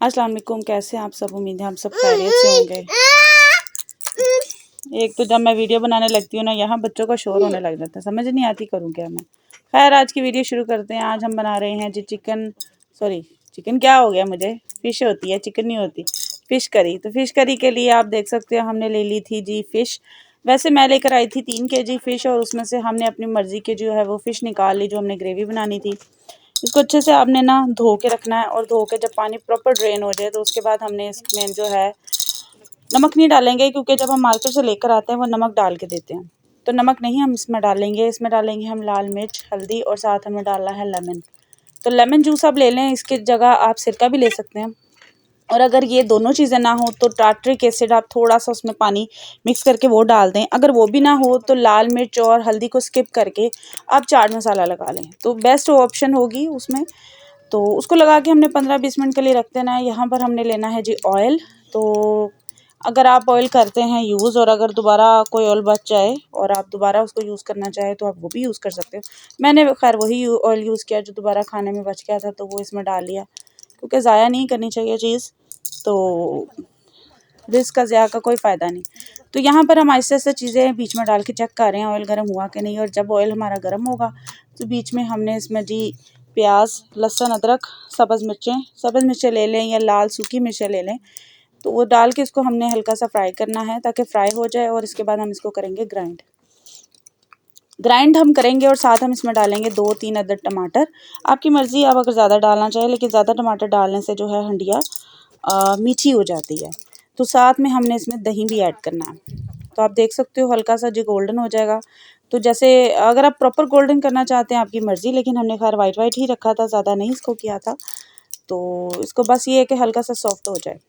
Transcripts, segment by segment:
अस्सलाम वालेकुम, कैसे हैं आप सब। उम्मीद है आप सब खैरियत से होंगे। एक तो जब मैं वीडियो बनाने लगती हूँ ना, यहाँ बच्चों का शोर होने लग जाता है, समझ नहीं आती करूँ क्या मैं। खैर आज की वीडियो शुरू करते हैं। आज हम बना रहे हैं जी चिकन क्या हो गया मुझे, फ़िश होती है, चिकन नहीं होती, फ़िश करी। तो फ़िश करी के लिए आप देख सकते हो हमने ले ली थी जी फ़िश। वैसे मैं लेकर आई थी 3 kg फ़िश, और उसमें से हमने अपनी मर्ज़ी के जो है वो फ़िश निकाल ली जो हमने ग्रेवी बनानी थी। इसको अच्छे से आपने ना धो के रखना है, और धो के जब पानी प्रॉपर ड्रेन हो जाए तो उसके बाद हमने इसमें जो है नमक नहीं डालेंगे, क्योंकि जब हम मार्केट से लेकर आते हैं वो नमक डाल के देते हैं। तो नमक नहीं हम इसमें डालेंगे, इसमें डालेंगे हम लाल मिर्च, हल्दी, और साथ हमें डालना है लेमन। तो लेमन जूस आप ले लें, इसकी जगह आप सिरका भी ले सकते हैं। और अगर ये दोनों चीज़ें ना हो तो टार्ट्रिक एसिड आप थोड़ा सा उसमें पानी मिक्स करके वो डाल दें। अगर वो भी ना हो तो लाल मिर्च और हल्दी को स्किप करके आप चाट मसाला लगा लें, तो बेस्ट ऑप्शन होगी उसमें। तो उसको लगा के हमने 15-20 मिनट के लिए रख देना है। यहाँ पर हमने लेना है जी ऑयल। तो अगर आप ऑयल करते हैं यूज़, और अगर दोबारा कोई ऑयल बच जाए और आप दोबारा उसको यूज़ करना चाहें तो आप वो भी यूज़ कर सकते हो। मैंने खैर वही ऑयल यूज़ किया जो दोबारा खाने में बच गया था, तो वो इसमें डाल लिया, क्योंकि ज़ाया नहीं करनी चाहिए चीज़, तो रिस्क का ज़्यादा का कोई फ़ायदा नहीं। तो यहाँ पर हम आहिस्ते-आहिस्ते चीज़ें बीच में डाल के चेक कर रहे हैं ऑयल गर्म हुआ कि नहीं। और जब ऑयल हमारा गर्म होगा तो बीच में हमने इसमें जी प्याज, लहसुन, अदरक, सब्ज़ मिर्चें ले लें या लाल सूखी मिर्चें ले लें, तो वो डाल के इसको हमने हल्का सा फ्राई करना है ताकि फ्राई हो जाए। और इसके बाद हम इसको करेंगे ग्राइंड हम करेंगे, और साथ हम इसमें डालेंगे 2-3 अदद टमाटर। आपकी मर्ज़ी, आप अगर ज़्यादा डालना चाहें, लेकिन ज़्यादा टमाटर डालने से जो है हंडिया मीठी हो जाती है। तो साथ में हमने इसमें दही भी ऐड करना है। तो आप देख सकते हो हल्का सा जो गोल्डन हो जाएगा। तो जैसे अगर आप प्रॉपर गोल्डन करना चाहते हैं आपकी मर्ज़ी, लेकिन हमने खैर वाइट ही रखा था, ज़्यादा नहीं इसको किया था। तो इसको बस ये है कि हल्का सा सॉफ्ट हो जाए।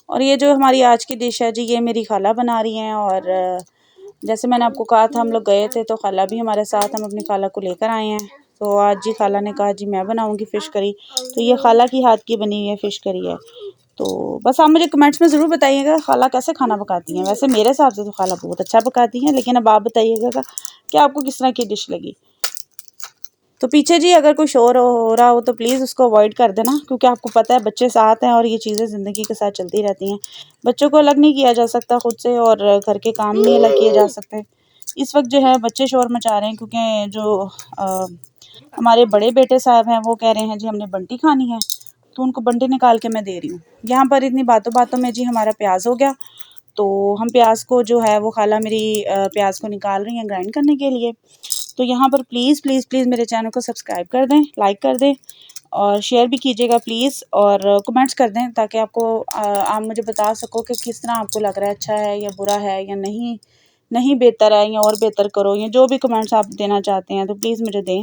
और ये जो हमारी आज की डिश है जी, ये मेरी खाला बना रही हैं। और जैसे मैंने आपको कहा था हम लोग गए थे तो खाला भी हमारे साथ, हम अपनी खाला को लेकर आए हैं। तो आज जी खाला ने कहा जी मैं बनाऊंगी फ़िश करी। तो ये खाला की हाथ की बनी हुई है फ़िश करी है। तो बस आप मुझे कमेंट्स में ज़रूर बताइएगा खाला कैसे खाना पकाती हैं। वैसे मेरे हिसाब से तो खाला बहुत अच्छा पकाती हैं, लेकिन अब आप बताइएगा कि आपको किस तरह की डिश लगी। तो पीछे जी अगर कोई शोर हो रहा हो तो प्लीज़ उसको अवॉइड कर देना, क्योंकि आपको पता है बच्चे साथ हैं और ये चीज़ें ज़िंदगी के साथ चलती रहती हैं। बच्चों को अलग नहीं किया जा सकता खुद से, और घर के काम नहीं अलग किए जा सकते। इस वक्त जो है बच्चे शोर मचा रहे हैं, क्योंकि जो हमारे बड़े बेटे साहब हैं वो कह रहे हैं जी हमने बंटी खानी है, तो उनको बंटी निकाल के मैं दे रही हूँ। यहाँ पर इतनी बातों बातों में जी हमारा प्याज हो गया। तो हम प्याज को जो है वो खाला मेरी प्याज को निकाल रही हैं ग्राइंड करने के लिए। तो यहाँ पर प्लीज़ प्लीज़ प्लीज़ मेरे चैनल को सब्सक्राइब कर दें, लाइक कर दें, और शेयर भी कीजिएगा प्लीज़, और कमेंट्स कर दें ताकि आप मुझे बता सको कि किस तरह आपको लग रहा है, अच्छा है या बुरा है या नहीं बेहतर है, या और बेहतर करो, या जो भी कमेंट्स आप देना चाहते हैं तो प्लीज़ मुझे दें।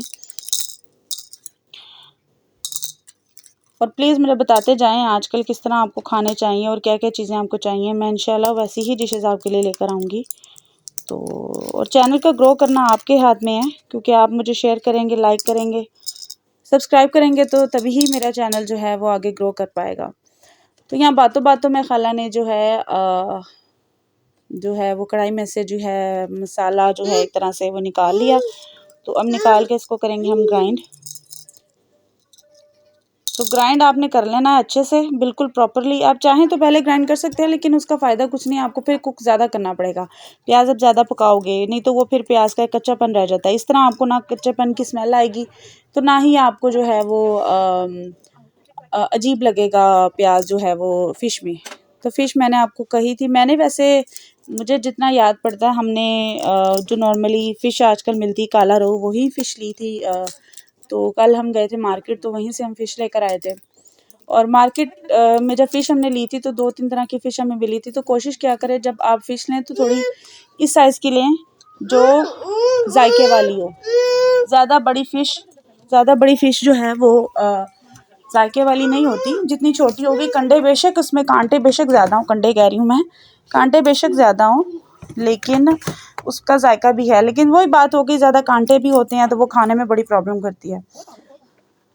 और प्लीज़ मुझे बताते जाएं आजकल किस तरह आपको खाने चाहिए और क्या क्या चीज़ें आपको चाहिए। मैं इंशाल्लाह वैसी ही डिशेज़ आपके लिए लेकर आऊँगी। तो और चैनल का ग्रो करना आपके हाथ में है, क्योंकि आप मुझे शेयर करेंगे, लाइक करेंगे, सब्सक्राइब करेंगे, तो तभी ही मेरा चैनल जो है वो आगे ग्रो कर पाएगा। तो यहाँ बातों बातों में खाला ने जो है वो कढ़ाई में से जो है मसाला जो है एक तरह से वो निकाल लिया। तो अब निकाल के इसको करेंगे हम ग्राइंड। तो ग्राइंड आपने कर लेना है अच्छे से, बिल्कुल प्रॉपरली। आप चाहें तो पहले ग्राइंड कर सकते हैं, लेकिन उसका फ़ायदा कुछ नहीं, आपको फिर कुक ज़्यादा करना पड़ेगा। प्याज अब ज़्यादा पकाओगे नहीं तो वो फिर प्याज का कच्चापन रह जाता है। इस तरह आपको ना कच्चेपन की स्मेल आएगी, तो ना ही आपको जो है वो अजीब लगेगा प्याज जो है वो फ़िश में। तो फ़िश मैंने आपको कही थी, मैंने वैसे मुझे जितना याद पड़ता है हमने जो नॉर्मली फ़िश आजकल मिलती काला रोहू वही फ़िश ली थी। तो कल हम गए थे मार्केट, तो वहीं से हम फ़िश लेकर आए थे। और मार्केट में जब फ़िश हमने ली थी तो 2-3 तरह की फ़िश हमें मिली थी। तो कोशिश क्या करें जब आप फ़िश लें तो थोड़ी इस साइज़ की लें जो जायके वाली हो। ज़्यादा बड़ी फ़िश जो है वो जायके वाली नहीं होती। जितनी छोटी होगी, कंडे बेशक उसमें कांटे बेशक ज़्यादा हों, कंडे कह रही हूँ मैं, कांटे बेशक ज़्यादा हों, लेकिन उसका जायका भी है। लेकिन वही बात हो गई, ज़्यादा कांटे भी होते हैं तो वो खाने में बड़ी प्रॉब्लम करती है।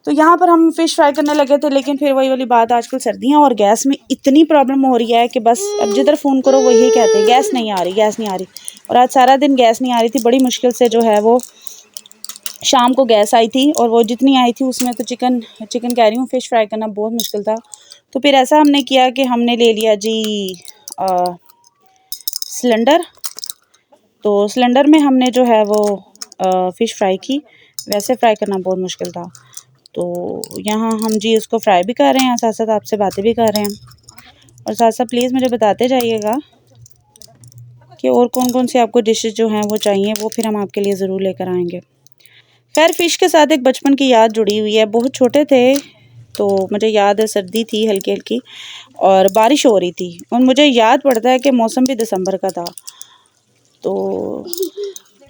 तो यहाँ पर हम फ़िश फ्राई करने लगे थे, लेकिन फिर वही वाली बात, आजकल सर्दियाँ और गैस में इतनी प्रॉब्लम हो रही है कि बस अब जिधर फ़ोन करो वो यही कहते हैं गैस नहीं आ रही। और आज सारा दिन गैस नहीं आ रही थी, बड़ी मुश्किल से जो है वो शाम को गैस आई थी, और वो जितनी आई थी उसमें तो चिकन कह रही हूँ फ़िश फ्राई करना बहुत मुश्किल था। तो फिर ऐसा हमने किया कि हमने ले लिया जी सिलेंडर। तो सिलेंडर में हमने जो है वो फ़िश फ्राई की। वैसे फ्राई करना बहुत मुश्किल था, तो यहाँ हम जी उसको फ्राई भी कर रहे हैं, साथ साथ आपसे बातें भी कर रहे हैं। और साथ साथ प्लीज़ मुझे बताते जाइएगा कि और कौन कौन सी आपको डिशेस जो हैं वो चाहिए, वो फिर हम आपके लिए ज़रूर लेकर आएंगे। खैर फ़िश के साथ एक बचपन की याद जुड़ी हुई है। बहुत छोटे थे तो मुझे याद है, सर्दी थी हल्की हल्की और बारिश हो रही थी, और मुझे याद पड़ता है कि मौसम भी दिसंबर का था। तो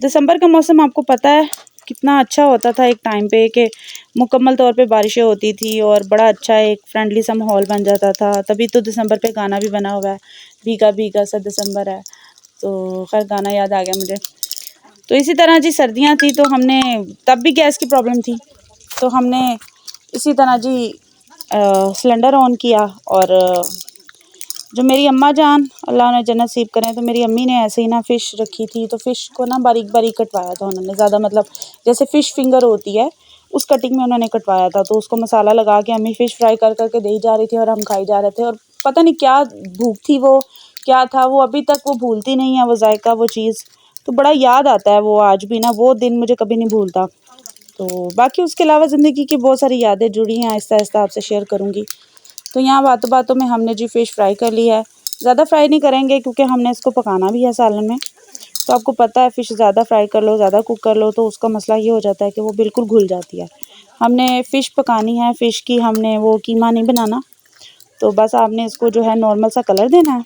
दिसंबर का मौसम आपको पता है कितना अच्छा होता था एक टाइम पे, कि मुकम्मल तौर पे बारिशें होती थी और बड़ा अच्छा एक फ्रेंडली सा माहौल बन जाता था। तभी तो दिसंबर पे गाना भी बना हुआ है, भीगा भीगा सा दिसंबर है। तो खैर गाना याद आ गया मुझे। तो इसी तरह जी सर्दियाँ थी, तो हमने तब भी गैस की प्रॉब्लम थी, तो हमने इसी तरह जी सिलेंडर ऑन किया। और जो मेरी अम्मा जान, अल्लाह उन्हें जन्नत नसीब करें, तो मेरी अम्मी ने ऐसे ही ना फ़िश रखी थी, तो फ़िश को ना बारीक बारीक कटवाया था उन्होंने, ज़्यादा मतलब जैसे फ़िश फिंगर होती है उस कटिंग में उन्होंने कटवाया था। तो उसको मसाला लगा के अम्मी फ़िश फ्राई कर कर के दे जा रही थी और हम खाई जा रहे थे। और पता नहीं क्या भूख थी वो, क्या था वो, अभी तक वो भूलती नहीं है वो जायका, वो चीज़। तो बड़ा याद आता है वो आज भी ना, वो दिन मुझे कभी नहीं भूलता। तो बाकी उसके अलावा ज़िंदगी की बहुत सारी यादें जुड़ी हैं, आहिस्ता आहिस्ता आपसे शेयर करूँगी। तो यहाँ बातों बातों में हमने जी फ़िश फ्राई कर ली है। ज़्यादा फ्राई नहीं करेंगे क्योंकि हमने इसको पकाना भी है सालन में। तो आपको पता है फ़िश ज़्यादा फ्राई कर लो, ज़्यादा कुक कर लो तो उसका मसला ये हो जाता है कि वो बिल्कुल घुल जाती है। हमने फ़िश पकानी है, फ़िश की हमने वो कीमा नहीं बनाना। तो बस आपने इसको जो है नॉर्मल सा कलर देना है।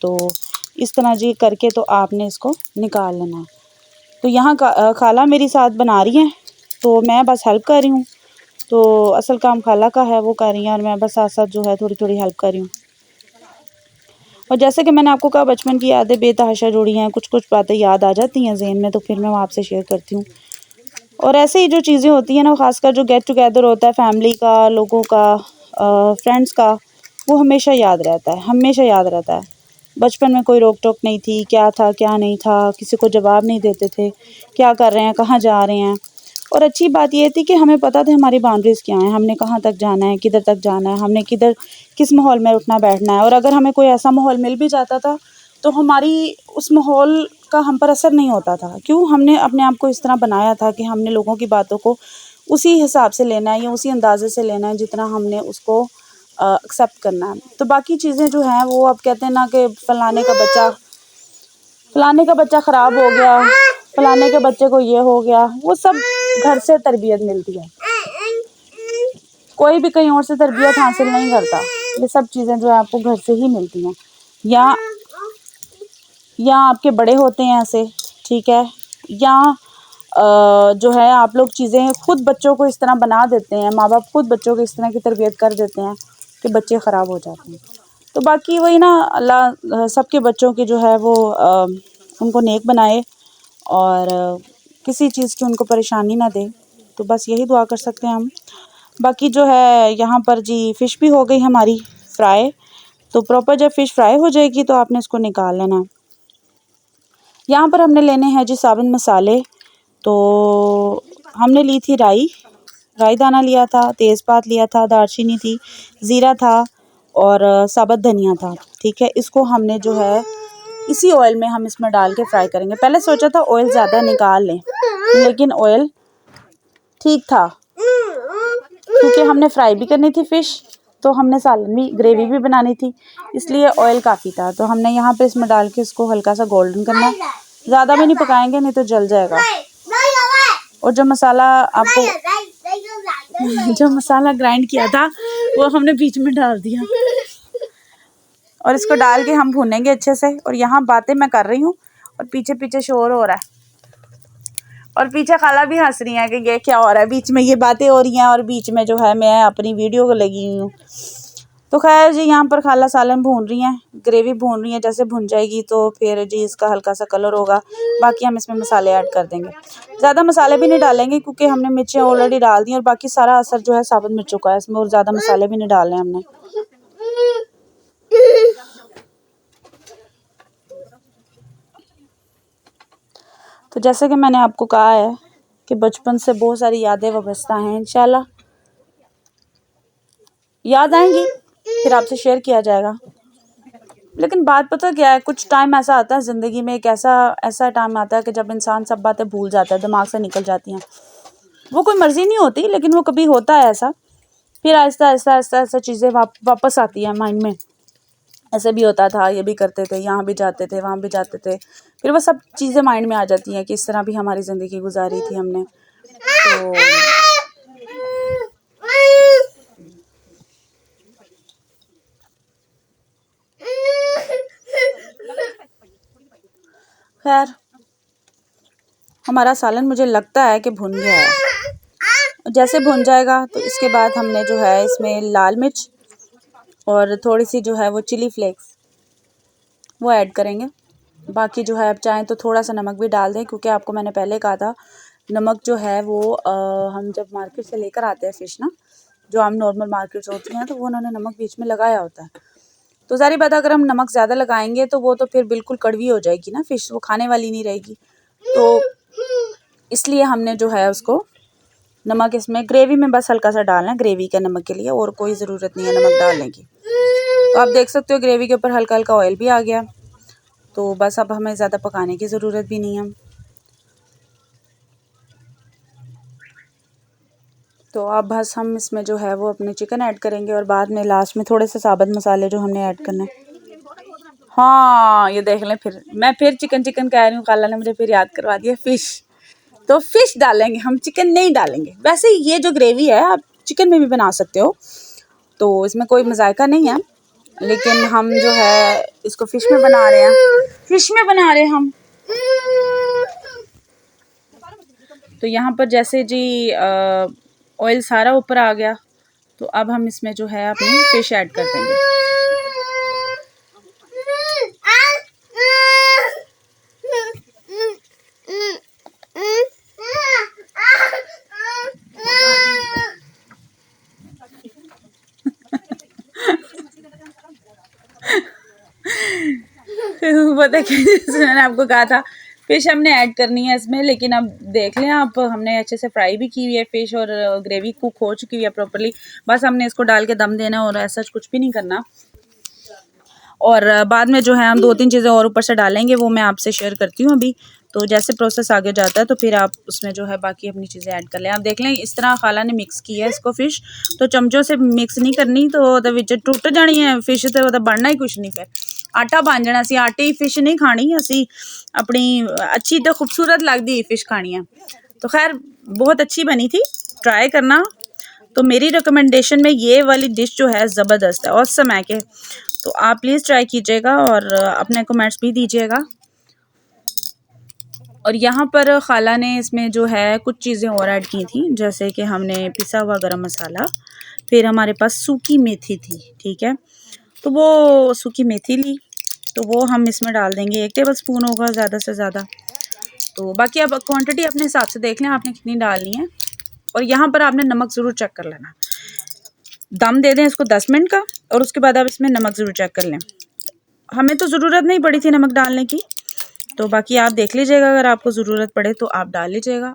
तो इस तरह जी करके तो आपने इसको निकाल लेना है। तो यहाँ खाला मेरी साथ बना रही हैं, तो मैं बस हेल्प कर रही हूँ। तो असल काम खाला का है, वो कर रही हैं और मैं बस साथ साथ जो है थोड़ी थोड़ी हेल्प कर रही हूँ। और जैसे कि मैंने आपको कहा बचपन की यादें बेतहाशा जुड़ी हैं, कुछ कुछ बातें याद आ जाती हैं ज़हन में, तो फिर मैं वो आपसे शेयर करती हूँ। और ऐसे ही जो चीज़ें होती हैं ना, ख़ासकर जो गेट टुगेदर होता है फैमिली का, लोगों का, फ्रेंड्स का, वो हमेशा याद रहता है, हमेशा याद रहता है। बचपन में कोई रोक टोक नहीं थी, क्या था क्या नहीं था, किसी को जवाब नहीं देते थे, क्या कर रहे हैं, कहाँ जा रहे हैं। और अच्छी बात ये थी कि हमें पता था हमारी बाउंड्रीज़ क्या हैं, हमने कहाँ तक जाना है, किधर तक जाना है, हमने किधर किस माहौल में उठना बैठना है। और अगर हमें कोई ऐसा माहौल मिल भी जाता था तो हमारी उस माहौल का हम पर असर नहीं होता था। क्यों? हमने अपने आप को इस तरह बनाया था कि हमने लोगों की बातों को उसी हिसाब से लेना है या उसी अंदाज़े से लेना है जितना हमने उसको एक्सेप्ट करना है। तो बाकी चीज़ें जो हैं वो अब कहते हैं ना कि फलाने का बच्चा ख़राब हो गया, फलाने के बच्चे को ये हो गया, वो सब घर से तरबियत मिलती है। कोई भी कहीं और से तरबियत हासिल नहीं करता। ये सब चीज़ें जो है आपको घर से ही मिलती हैं, या आपके बड़े होते हैं ऐसे, ठीक है, या जो है आप लोग चीज़ें खुद बच्चों को इस तरह बना देते हैं, माँ बाप खुद बच्चों को इस तरह की तरबियत कर देते हैं कि बच्चे ख़राब हो जाते हैं। तो बाकी वही ना, अल्लाह सबके बच्चों की जो है वो उनको नेक बनाए और किसी चीज़ की उनको परेशानी ना दे। तो बस यही दुआ कर सकते हैं हम। बाकी जो है यहाँ पर जी फ़िश भी हो गई हमारी फ्राई। तो प्रॉपर जब फ़िश फ्राई हो जाएगी तो आपने इसको निकाल लेना। यहाँ पर हमने लेने हैं जी साबुत मसाले। तो हमने ली थी राई दाना लिया था, तेज़पात लिया था, दालचीनी थी, ज़ीरा था और साबुत धनिया था, ठीक है। इसको हमने जो है इसी ऑयल में हम इसमें डाल के फ्राई करेंगे। पहले सोचा था ऑयल ज़्यादा निकाल लें, लेकिन ऑयल ठीक था क्योंकि हमने फ्राई भी करनी थी फ़िश, तो हमने सालन भी ग्रेवी भी बनानी थी, इसलिए ऑयल काफ़ी था। तो हमने यहाँ पे इसमें डाल के इसको हल्का सा गोल्डन करना है। ज़्यादा भी नहीं पकाएंगे, नहीं तो जल जाएगा। और जो मसाला आपको जो मसाला ग्राइंड किया था वो हमने बीच में डाल दिया और इसको डाल के हम भूनेंगे अच्छे से। और यहाँ बातें मैं कर रही हूँ और पीछे पीछे शोर हो रहा है और पीछे खाला भी हंस रही है कि ये क्या हो रहा है, बीच में ये बातें हो रही हैं और बीच में जो है मैं अपनी वीडियो को लगी हुई हूँ। तो खैर जी यहाँ पर खाला सालन भून रही हैं, ग्रेवी भून रही है। जैसे भुन जाएगी तो फिर जी इसका हल्का सा कलर होगा, बाकी हम इसमें मसाले ऐड कर देंगे। ज़्यादा मसाले भी नहीं डालेंगे क्योंकि हमने मिर्चें ऑलरेडी डाल दी और बाकी सारा असर जो है साबुत मिर्चों का है इसमें, और ज़्यादा मसाले भी नहीं डालने हमने। तो जैसे कि मैंने आपको कहा है कि बचपन से बहुत सारी यादें वाबस्ता हैं, इंशाल्लाह याद आएंगी फिर आपसे शेयर किया जाएगा। लेकिन बात पता क्या है, कुछ टाइम ऐसा आता है ज़िंदगी में, एक ऐसा टाइम आता है कि जब इंसान सब बातें भूल जाता है, दिमाग से निकल जाती हैं। वो कोई मर्ज़ी नहीं होती, लेकिन वो कभी होता है ऐसा। फिर आहिस्ता आहिस्ता चीज़ें वापस आती हैं माइंड में। ऐसे भी होता था, ये भी करते थे, यहाँ भी जाते थे, वहाँ भी जाते थे। फिर वो सब चीज़ें माइंड में आ जाती हैं कि इस तरह भी हमारी ज़िंदगी गुजारी थी हमने। तो खैर, हमारा सालन मुझे लगता है कि भुन गया है। जैसे भुन जाएगा तो इसके बाद हमने जो है इसमें लाल मिर्च और थोड़ी सी जो है वो चिली फ्लेक्स वो ऐड करेंगे। बाकी जो है आप चाहें तो थोड़ा सा नमक भी डाल दें, क्योंकि आपको मैंने पहले कहा था नमक जो है वो हम जब मार्केट से लेकर आते हैं फ़िश ना, जो हम नॉर्मल मार्केट होती हैं, तो वो उन्होंने नमक बीच में लगाया होता है। तो सारी बात, अगर हम नमक ज़्यादा लगाएंगे तो वो तो फिर बिल्कुल कड़वी हो जाएगी ना फ़िश, वो खाने वाली नहीं रहेगी। तो इसलिए हमने जो है उसको नमक इसमें ग्रेवी में बस हल्का सा डालना है, ग्रेवी का नमक के लिए, और कोई ज़रूरत नहीं है नमक डालने की। तो आप देख सकते हो ग्रेवी के ऊपर हल्का हल्का ऑयल भी आ गया। तो बस अब हमें ज़्यादा पकाने की ज़रूरत भी नहीं है। तो अब बस हम इसमें जो है वो अपने चिकन ऐड करेंगे, और बाद में लास्ट में थोड़े से साबुत मसाले जो हमने ऐड करने। हाँ, ये देख लें, फिर मैं फिर चिकन कह रही हूँ, खाला ने मुझे फिर याद करवा दिया फ़िश। तो फ़िश डालेंगे हम, चिकन नहीं डालेंगे। वैसे ये जो ग्रेवी है आप चिकन में भी बना सकते हो, तो इसमें कोई मज़ायका नहीं है, लेकिन हम जो है इसको फ़िश में बना रहे हैं, फ़िश में बना रहे हैं हम। तो यहाँ पर जैसे जी ऑयल सारा ऊपर आ गया, तो अब हम इसमें जो है अपनी फ़िश ऐड कर देंगे। पता क्या, जैसे मैंने आपको कहा था फ़िश हमने ऐड करनी है इसमें, लेकिन अब देख लें आप, हमने अच्छे से फ्राई भी की हुई है फ़िश, और ग्रेवी कुक हो चुकी हुई है प्रॉपर्ली। बस हमने इसको डाल के दम देना, और ऐसा कुछ भी नहीं करना। और बाद में जो है हम 2-3 चीज़ें और ऊपर से डालेंगे, वो मैं आपसे शेयर करती हूँ अभी। तो जैसे प्रोसेस आगे जाता है तो फिर आप उसमें जो है बाकी अपनी चीज़ें ऐड कर लें। आप देख लें इस तरह खाला ने मिक्स की है इसको फ़िश, तो चमचों से मिक्स नहीं करनी, तो विच टुट जानी है फ़िश, तो बनना ही कुछ नहीं, फिर आटा बन जाना। असी आटे ही फ़िश नहीं खानी, असी अपनी अच्छी तो खूबसूरत लगती फ़िश खानी है। तो खैर बहुत अच्छी बनी थी, ट्राई करना। तो मेरी रिकमेंडेशन में ये वाली डिश जो है ज़बरदस्त है, ऑसम है कि, तो आप प्लीज़ ट्राई कीजिएगा और अपने कमेंट्स भी दीजिएगा। और यहाँ पर खाला ने इसमें जो है कुछ चीज़ें और ऐड की थी, जैसे कि हमने पिसा हुआ गरम मसाला, फिर हमारे पास सूखी मेथी थी, ठीक है, तो वो सूखी मेथी ली, तो वो हम इसमें डाल देंगे, 1 टेबलस्पून होगा ज़्यादा से ज़्यादा। तो बाकी आप क्वांटिटी अपने हिसाब से देख लें आपने कितनी डालनी है। और यहाँ पर आपने नमक ज़रूर चेक कर लेना। दम दे दें इसको 10 मिनट का, और उसके बाद आप इसमें नमक ज़रूर चेक कर लें। हमें तो ज़रूरत नहीं पड़ी थी नमक डालने की, तो बाकी आप देख लीजिएगा, अगर आपको ज़रूरत पड़े तो आप डाल लीजिएगा,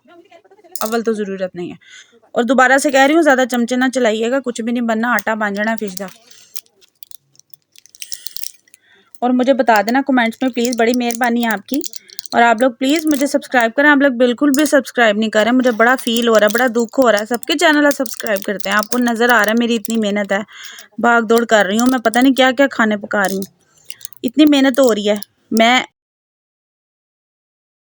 अव्वल तो ज़रूरत नहीं है। और दोबारा से कह रही हूँ, ज़्यादा चमचे ना चलाइएगा, कुछ भी नहीं बनना, आटा बन जाना फ़िश का। और मुझे बता देना कमेंट्स में प्लीज़, बड़ी मेहरबानी है आपकी। और आप लोग प्लीज़ मुझे सब्सक्राइब करें, आप लोग बिल्कुल भी सब्सक्राइब नहीं कर रहे हैं, मुझे बड़ा फील हो रहा है, बड़ा दुख हो रहा है। सबके चैनल आप सब्सक्राइब करते हैं, आपको नज़र आ रहा है मेरी इतनी मेहनत है, भाग दौड़ कर रही हूँ मैं, पता नहीं क्या क्या खाने पका रही हूँ, इतनी मेहनत हो रही है। मैं